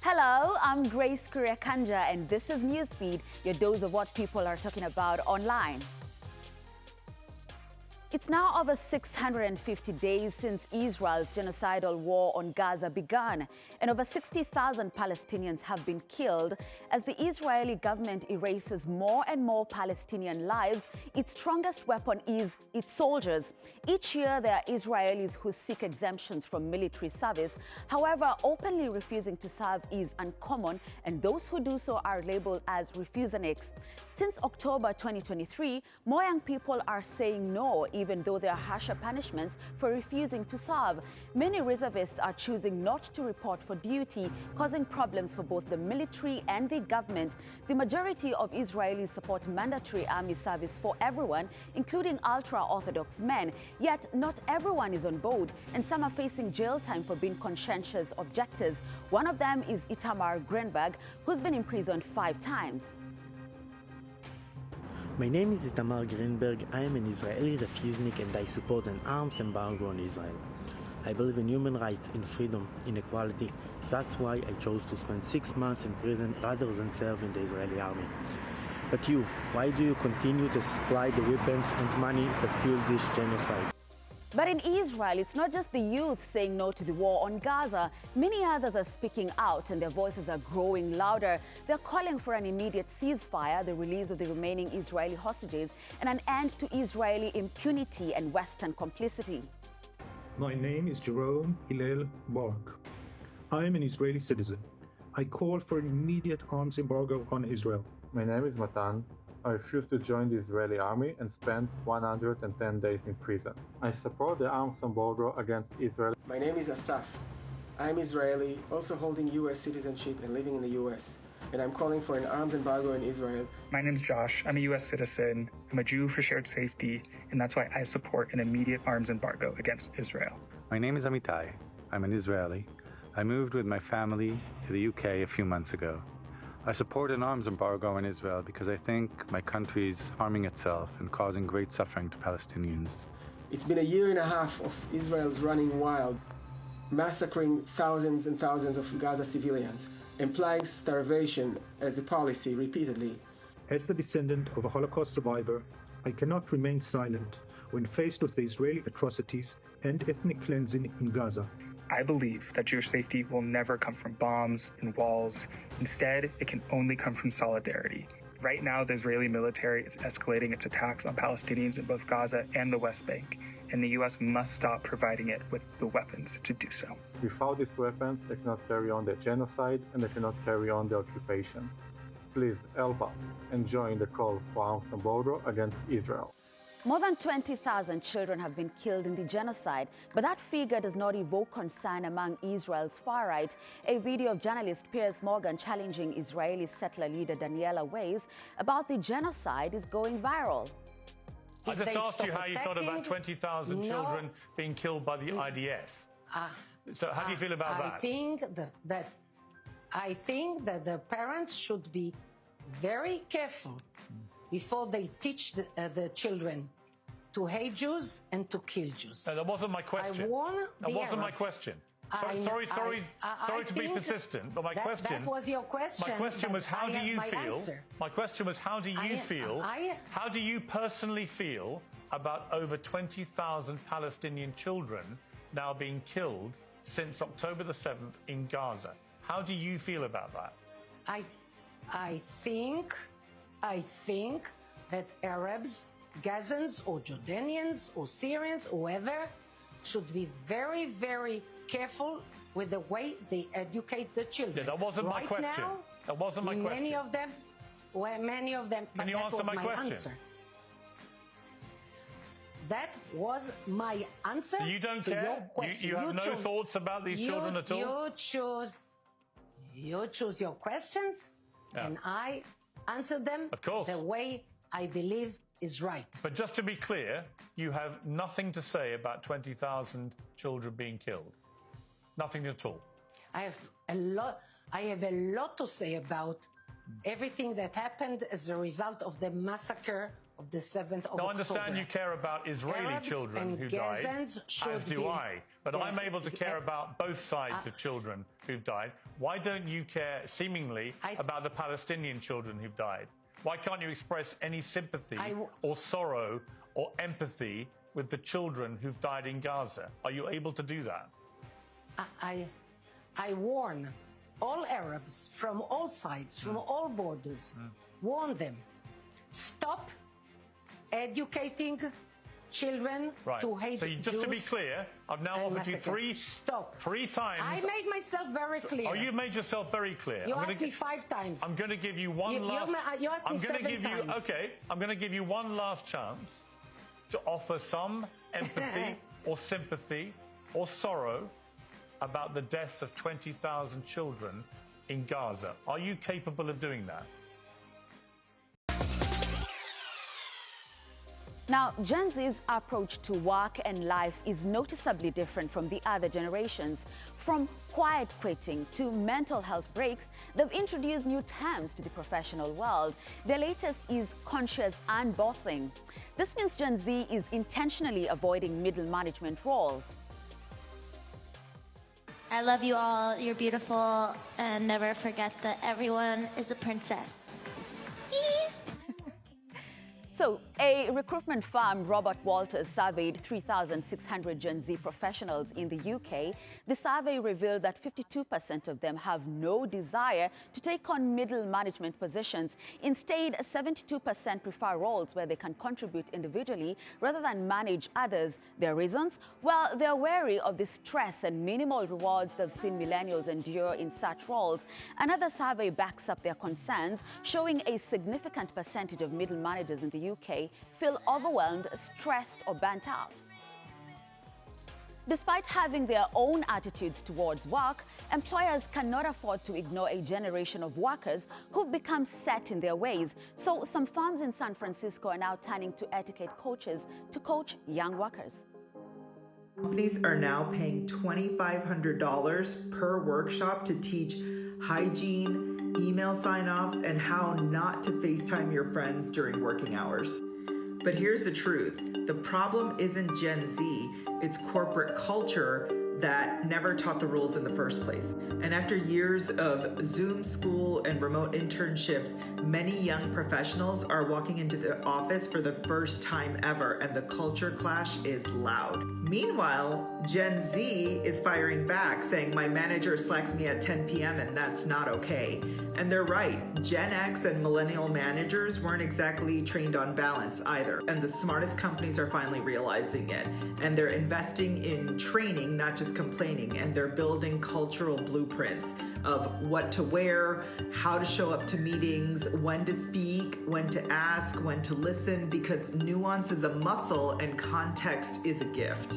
Hello, I'm Grace Kuriakanja, and this is Newsfeed, your dose of what people are talking about online. It's now over 650 days since Israel's genocidal war on Gaza began, and over 60,000 Palestinians have been killed as the Israeli government erases more and more Palestinian lives. Its strongest weapon is its soldiers. Each year, there are Israelis who seek exemptions from military service. However, openly refusing to serve is uncommon, and those who do so are labeled as refuseniks. Since October 2023, more young people are saying no, even though there are harsher punishments for refusing to serve. Many reservists are choosing not to report for duty, causing problems for both the military and the government. The majority of Israelis support mandatory army service for everyone, including ultra-Orthodox men. Yet, not everyone is on board, and some are facing jail time for being conscientious objectors. One of them is Itamar Greenberg, who's been imprisoned 5 times. My name is Itamar Greenberg. I am an Israeli refusenik and I support an arms embargo on Israel. I believe in human rights, in freedom, in equality. That's why I chose to spend 6 months in prison rather than serve in the Israeli army. But you, why do you continue to supply the weapons and money that fuel this genocide? But in Israel, it's not just the youth saying no to the war on Gaza. Many others are speaking out, and their voices are growing louder. They're calling for an immediate ceasefire, the release of the remaining Israeli hostages, and an end to Israeli impunity and Western complicity. My name is Jerome Hillel Bark. I am an Israeli citizen. I call for an immediate arms embargo on Israel. My name is Matan. I refuse to join the Israeli army and spent 110 days in prison. I support the arms embargo against Israel. My name is Asaf. I'm Israeli, also holding U.S. citizenship and living in the U.S. And I'm calling for an arms embargo in Israel. My name's Josh. I'm a U.S. citizen. I'm a Jew for shared safety, and that's why I support an immediate arms embargo against Israel. My name is Amitai. I'm an Israeli. I moved with my family to the UK a few months ago. I support an arms embargo in Israel because I think my country is harming itself and causing great suffering to Palestinians. It's been a year and a half of Israel's running wild, massacring thousands and thousands of Gaza civilians, implying starvation as a policy repeatedly. As the descendant of a Holocaust survivor, I cannot remain silent when faced with the Israeli atrocities and ethnic cleansing in Gaza. I believe that Jewish safety will never come from bombs and walls. Instead, it can only come from solidarity. Right now, the Israeli military is escalating its attacks on Palestinians in both Gaza and the West Bank, and the U.S. must stop providing it with the weapons to do so. Without these weapons, they cannot carry on the genocide and they cannot carry on the occupation. Please help us and join the call for arms embargo against Israel. More than 20,000 children have been killed in the genocide, but that figure does not evoke concern among Israel's far right. A video of journalist Piers Morgan challenging Israeli settler leader Daniela Weiss about the genocide is going viral. I just asked you how you thought about 20,000 children being killed by the IDF. So how do you feel about that? I think that the parents should be very careful before they teach the children to hate Jews and to kill Jews. No, that wasn't my question. That wasn't my question. Sorry to be persistent, but my question... That was your question. My question was, how do you feel? My question was, how do you feel? How do you personally feel about over 20,000 Palestinian children now being killed since October the 7th in Gaza? How do you feel about that? I think that Arabs, Gazans or Jordanians or Syrians, whoever, should be very, very careful with the way they educate the children. Yeah, that wasn't my question. That wasn't my question. Many of them, Can you answer my question? Answer. That was my answer. So you don't care? You have no thoughts about these children at all? You choose your questions, and I answer them the way I believe is right. But just to be clear, you have nothing to say about 20,000 children being killed. Nothing at all. I have a lot to say about everything that happened as a result of the massacre of the 7th of October. Now, I understand you care about Israeli Arabs children and who died, Gazans as do I. But I'm able to care about both sides of children who've died. Why don't you care, seemingly, about the Palestinian children who've died? Why can't you express any sympathy or sorrow or empathy with the children who've died in Gaza? Are you able to do that? I warn all Arabs from all sides, from all borders, warn them, stop educating children to hate So just Jews. To be clear, I've now offered you three times. I made myself very clear. Oh, you've made yourself very clear. You asked me 5 times. I'm going to give you one last... You asked me 7 times. Okay, I'm going to give you one last chance to offer some empathy or sympathy or sorrow about the deaths of 20,000 children in Gaza. Are you capable of doing that? Now, Gen Z's approach to work and life is noticeably different from the other generations. From quiet quitting to mental health breaks, they've introduced new terms to the professional world. Their latest is conscious unbossing. This means Gen Z is intentionally avoiding middle management roles. I love you all, you're beautiful, and never forget that everyone is a princess. So, a recruitment firm, Robert Walters, surveyed 3,600 Gen Z professionals in the UK. The survey revealed that 52% of them have no desire to take on middle management positions. Instead, 72% prefer roles where they can contribute individually rather than manage others. Their reasons? Well, they're wary of the stress and minimal rewards they've seen millennials endure in such roles. Another survey backs up their concerns, showing a significant percentage of middle managers in the UK feel overwhelmed, stressed, or burnt out. Despite having their own attitudes towards work, employers cannot afford to ignore a generation of workers who've become set in their ways. So some firms in San Francisco are now turning to etiquette coaches to coach young workers. Companies are now paying $2,500 per workshop to teach hygiene, email sign-offs, and how not to FaceTime your friends during working hours. But here's the truth. The problem isn't Gen Z, it's corporate culture that never taught the rules in the first place. And after years of Zoom school and remote internships, many young professionals are walking into the office for the first time ever, and the culture clash is loud. Meanwhile, Gen Z is firing back, saying my manager slacks me at 10 p.m. and that's not okay. And they're right, Gen X and millennial managers weren't exactly trained on balance either. And the smartest companies are finally realizing it. And they're investing in training, not just complaining, and they're building cultural blueprints of what to wear, how to show up to meetings, when to speak, when to ask, when to listen, because nuance is a muscle and context is a gift.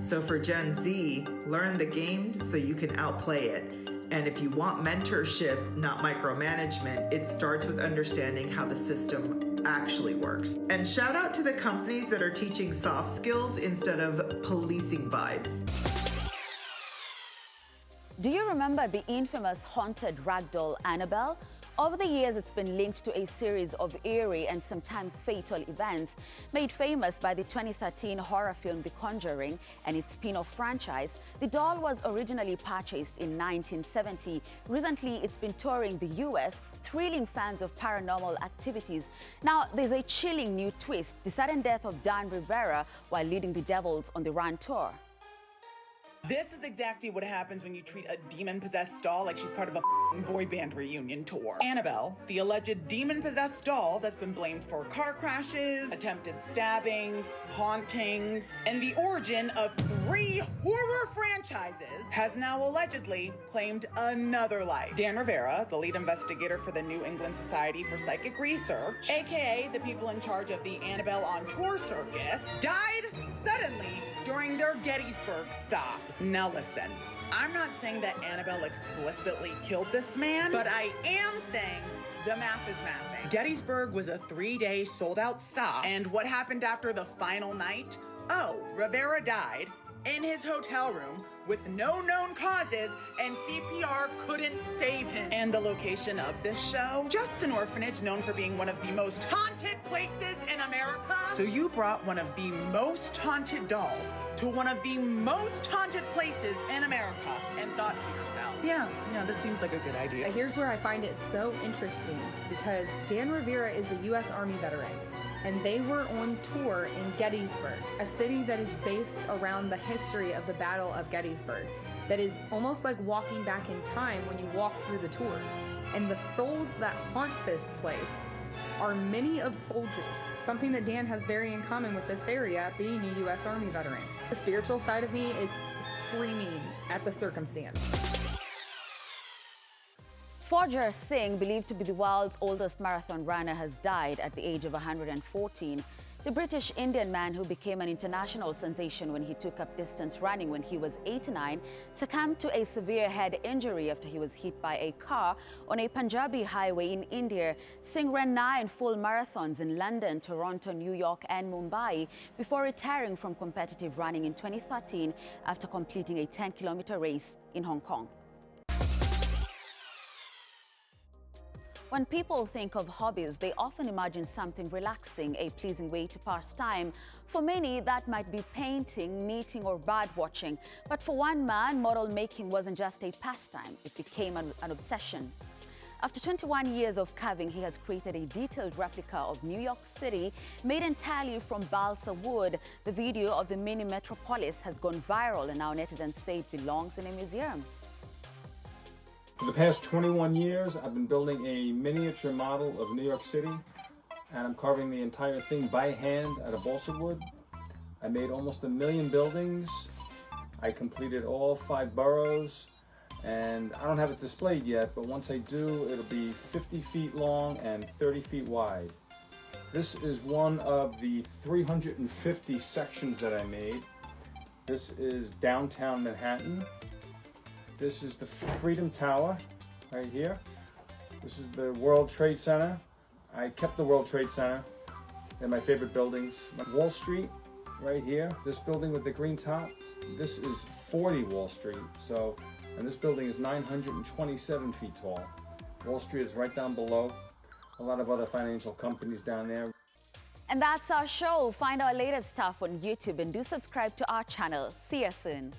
So for Gen Z, learn the game so you can outplay it. And if you want mentorship, not micromanagement, it starts with understanding how the system actually works. And shout out to the companies that are teaching soft skills instead of policing vibes. Do you remember the infamous haunted ragdoll Annabelle? Over the years, it's been linked to a series of eerie and sometimes fatal events. Made famous by the 2013 horror film The Conjuring and its spin-off franchise, the doll was originally purchased in 1970. Recently, it's been touring the US, thrilling fans of paranormal activities. Now, there's a chilling new twist: the sudden death of Dan Rivera while leading the Devils on the Run tour. This is exactly what happens when you treat a demon-possessed doll like she's part of a boy band reunion tour. Annabelle, the alleged demon-possessed doll that's been blamed for car crashes, attempted stabbings, hauntings, and the origin of 3 horror franchises, has now allegedly claimed another life. Dan Rivera, the lead investigator for the New England Society for Psychic Research, aka the people in charge of the Annabelle on Tour circus, died suddenly during their Gettysburg stop. Now listen, I'm not saying that Annabelle explicitly killed this man, but I am saying the math is mathing. Gettysburg was a 3-day sold-out stop, and what happened after the final night? Oh, Rivera died in his hotel room with no known causes, and CPR couldn't save him. And the location of this show? Just an orphanage known for being one of the most haunted places in America. So you brought one of the most haunted dolls to one of the most haunted places in America and thought to yourself, yeah, this seems like a good idea. Here's where I find it so interesting, because Dan Rivera is a U.S. Army veteran, and they were on tour in Gettysburg, a city that is based around the history of the Battle of Gettysburg, that is almost like walking back in time when you walk through the tours. And the souls that haunt this place are many of soldiers, something that Dan has very in common with this area, being a U.S. Army veteran. The spiritual side of me is screaming at the circumstance. Fauja Singh, believed to be the world's oldest marathon runner, has died at the age of 114. The British-Indian man, who became an international sensation when he took up distance running when he was 89, succumbed to a severe head injury after he was hit by a car on a Punjabi highway in India. Singh ran 9 full marathons in London, Toronto, New York and Mumbai before retiring from competitive running in 2013 after completing a 10-kilometer race in Hong Kong. When people think of hobbies, they often imagine something relaxing, a pleasing way to pass time. For many, that might be painting, knitting or bird watching. But for one man, model making wasn't just a pastime, it became an obsession. After 21 years of carving, he has created a detailed replica of New York City made entirely from balsa wood. The video of the mini metropolis has gone viral, and now netizens say it belongs in a museum. For the past 21 years, I've been building a miniature model of New York City, and I'm carving the entire thing by hand out of balsa wood. I made almost 1 million buildings. I completed all 5 boroughs, and I don't have it displayed yet, but once I do, it'll be 50 feet long and 30 feet wide. This is one of the 350 sections that I made. This is downtown Manhattan. This is the Freedom Tower right here. This is the World Trade Center. I kept the World Trade Center. They're my favorite buildings. Wall Street right here. This building with the green top. This is 40 Wall Street. And this building is 927 feet tall. Wall Street is right down below. A lot of other financial companies down there. And that's our show. Find our latest stuff on YouTube and do subscribe to our channel. See you soon.